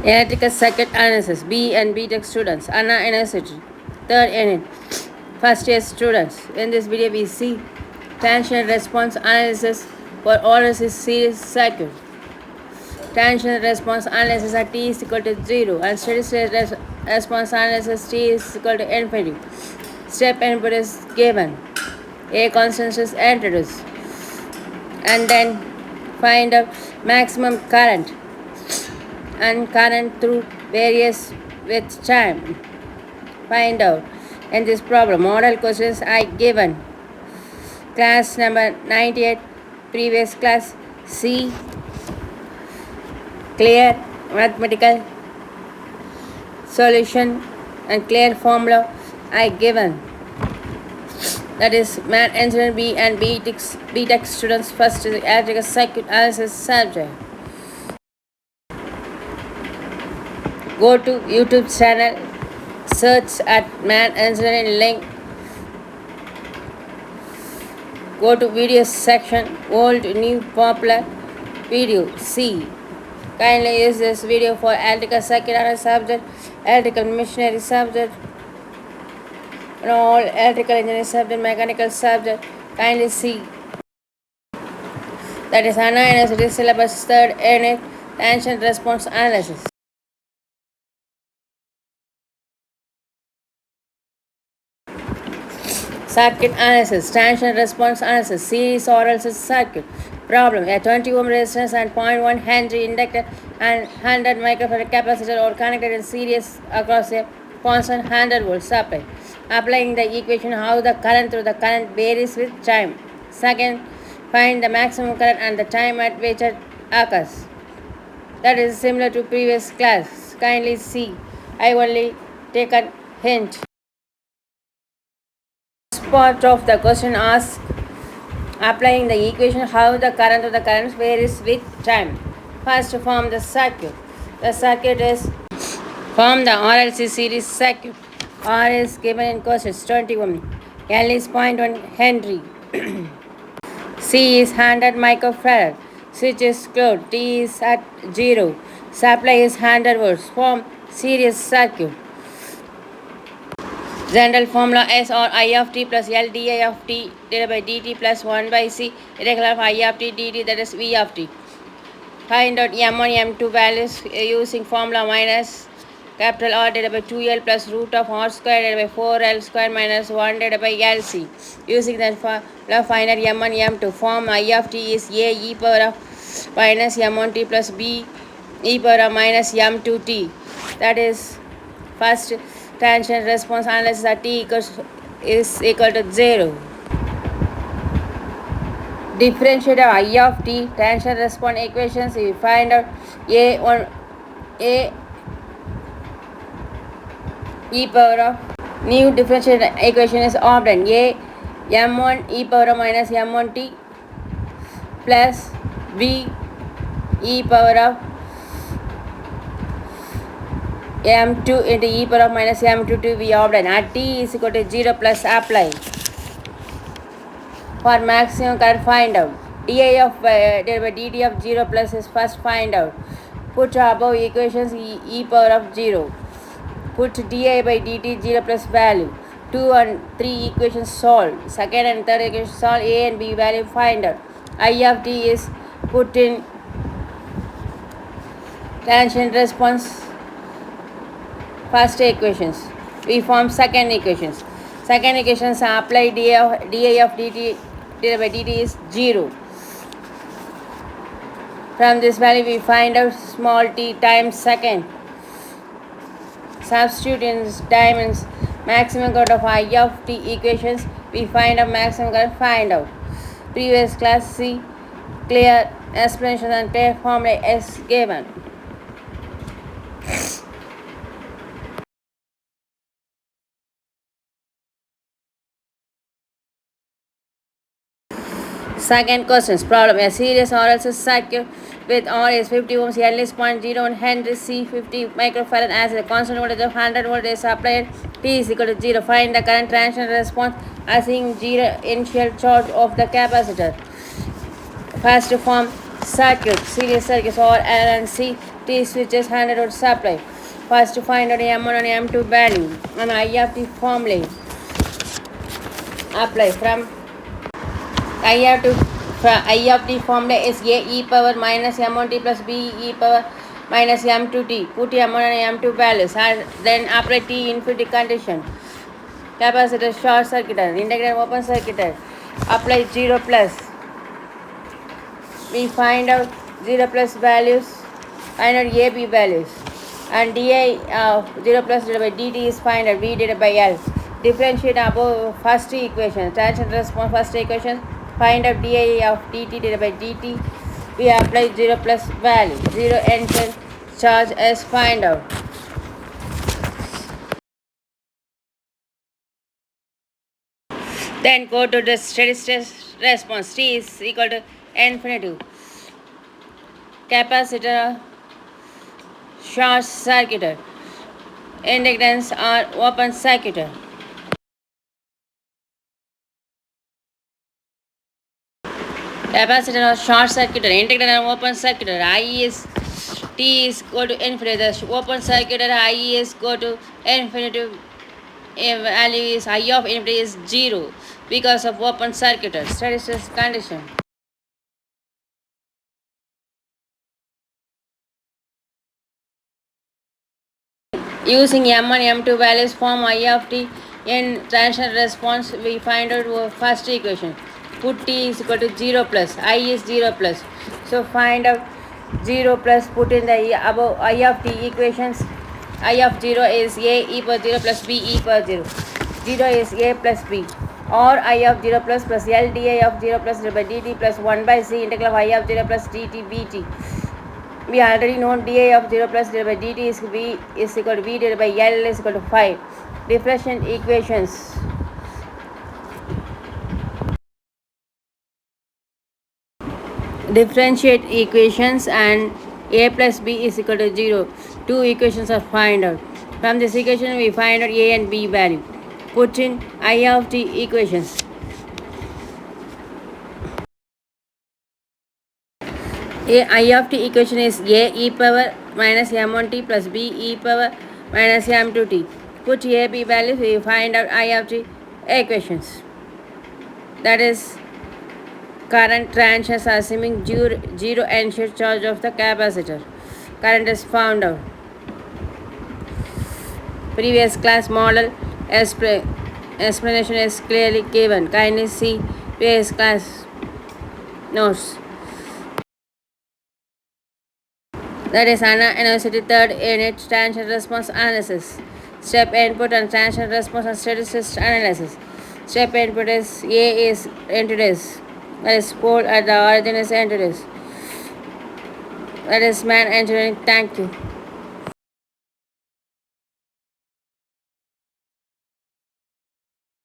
Electrical circuit analysis. B and B Tech students. Anna University. Third unit. First year students. In this video we see tension response analysis for RLC series circuit. Tension response analysis at T is equal to 0 and steady state response analysis T is equal to infinity. Step input is given. A constant is introduced. And then find the maximum current and current through various with time. Find out. In this problem, model questions are given. Class number 98, previous class C, clear mathematical solution and clear formula are given. That is Math Engineering B and B Tech students first electrical circuit analysis subject. Go to YouTube channel, search at Math Engineering link. Go to video section, old, new, popular video, C. Kindly use this video for electrical circuit analysis subject, electrical machinery subject, and all electrical engineering subject, mechanical subject. Kindly see. That is Anna University syllabus 3rd unit, tension response analysis. Circuit analysis, tension response analysis, series RLC circuit. Problem: a 20 ohm resistance and 0.1 Henry inductor and 100 microfarad capacitor are connected in series across a constant 100 volt supply. Applying the equation, how the current through the current varies with time. Second, find the maximum current and the time at which it occurs. That is similar to previous class. Kindly see. I only take a hint. Part of the question asks, applying the equation, how the current to the current varies with time. First, form the circuit. The circuit is form the RLC series circuit. R is given in questions 20 ohm. L is 0.1 Henry. C is 100 microfarad. Switch is closed. T is at 0. Supply is 100 volts. Form series circuit. General formula S or I of t plus L di of t divided by dt plus 1 by C integral of I of t dt, that is V of t. Find out M1 M2 values using formula minus capital R divided by 2L plus root of R square divided by 4L square minus 1 divided by LC. Using that formula find out M1 M2. Form I of t is A e power of minus M1t plus B e power of minus M2t. That is first tension response analysis at T is equal to 0. Differentiate I of T tension response equations. We find out A e power of new differential equation is obtained. A m1 e power of minus m1t plus b e power of m2 into e power of minus m2 to be obtained. At t is equal to 0 plus apply. For maximum current find out. di of divided by dt of 0 plus is first find out. Put above equations e power of 0. Put di by dt 0 plus value. 2 and 3 equations solved. Second and third equation solve. A and B value find out. I of t is put in tension response first equations. We form second equations. Second equations apply di of dt divided by dt is 0. From this value we find out small t times second. Substitute in dimensions maximum current of I of t equations. We find out maximum current find out. Previous class C, clear explanation and clear formula is given. Second questions. Problem: a series RLC circuit with R is 50 ohms, L is 0.01 Henry, C 50 microfarad as a constant voltage of 100 volt is applied. T is equal to 0. Find the current transition response assuming 0 initial charge of the capacitor. First, form circuit, series circuits or LNC T switches handed out supply. First to find out M1 and M2 value and I of the formula. Apply from I of the formula is A e power minus M1t plus B e power minus M2t. Put M1 and M2 values and then apply T infinity condition. Capacitor short circuited, integrator open circuited. Apply 0 plus. We find out 0 plus values, find out AB values. And dI of 0 plus divided by dt is find out V divided by L. Differentiate above first equation. Transient response first equation. Find out dI of dt divided by dt. We apply 0 plus value. 0 enter charge as find out. Then go to the steady state response. T is equal to infinity. Capacitor short circuited. Inductance are open circuited. Capacitor or short circuited. Inductor and open circuited. I is T is go to infinity. The open circuited I is go to infinity. Value is I of infinity is 0 because of open circuited. Steady state condition. Using M1 M2 values form I of t in transient response, we find out first equation. Put t is equal to 0 plus, I is 0 plus. So find out 0 plus, put in the above I of t equations. I of 0 is A e per 0 plus B e per 0. 0 is A plus B. Or I of 0 plus L di of 0 plus by dt plus 1 by c integral of I of 0 plus dt bt. We already know dI of 0 plus divided by dt is V is equal to V divided by L is equal to 5. Differential equations. Differentiate equations and A plus B is equal to 0. Two equations are find out. From this equation we find out A and B value. Put in I of t equations. I of t equation is A e power minus M1t plus B e power minus M2t. Put A, B values, we find out I of t equations. That is current transients assuming zero initial charge of the capacitor. Current is found out. Previous class model explanation is clearly given. Kindly see previous class notes. That is University third unit transient response analysis. Step input and transient response and statistics analysis. Step input is A is entities. That is pole at the origin is entities. That is man engineering. Thank you.